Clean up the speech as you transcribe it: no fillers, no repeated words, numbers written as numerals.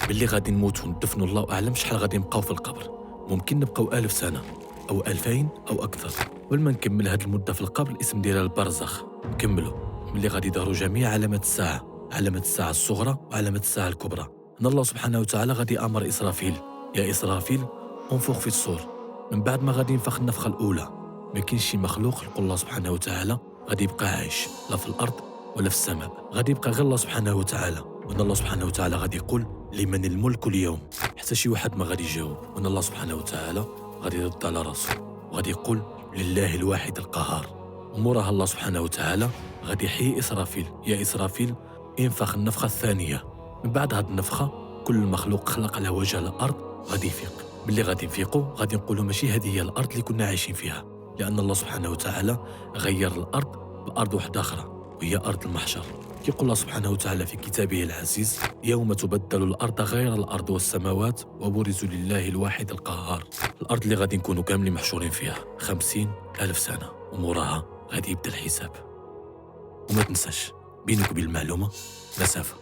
باللي غادي نموتوا وندفنوا الله أعلم شحال غادي نبقاو في القبر. ممكن نبقاو 1000 سنة أو 2000 أو أكثر. قبل ما نكمل هاد المدة في القبر الاسم ديالها البرزخ. نكملوا ملي غادي يظهروا جميع علامات الساعة، علامة الساعة الصغرى وعلامة الساعة الكبرى. هنا الله سبحانه وتعالى غادي أمر إسرافيل: يا إسرافيل انفخ في الصور. من بعد ما غادي ينفخ النفخة الأولى ما كاينش شي مخلوق خلق الله سبحانه وتعالى غادي يبقى عايش لا في الأرض ولا في السماء، غادي يبقى غير الله سبحانه وتعالى. وأن الله سبحانه وتعالى غادي يقول: لمن الملك اليوم. حتى شي واحد ما غادي يجاوب، وأن الله سبحانه وتعالى غادي يرد على راسه وغادي يقول: لله الواحد القهار. وموراها الله سبحانه وتعالى غادي يحيي إسرافيل: يا إسرافيل انفخ النفخة الثانية. من بعد هاد النفخة كل مخلوق خلق على وجه الأرض غادي يفيق. ملي غادي نفيقوا غادي نقولوا ماشي هذه هي الأرض اللي كنا عايشين فيها، لأن الله سبحانه وتعالى غير الأرض بأرض واحدة أخرى وهي أرض المحشر. يقول الله سبحانه وتعالى في كتابه العزيز: يوم تبدل الأرض غير الأرض والسماوات وبرزوا لله الواحد القهار. الأرض اللي غادي نكونوا كاملين محشورين فيها 50,000 سنة، وموراها غادي يبدا الحساب. وما تنساش بينك وبين المعلومة مسافة.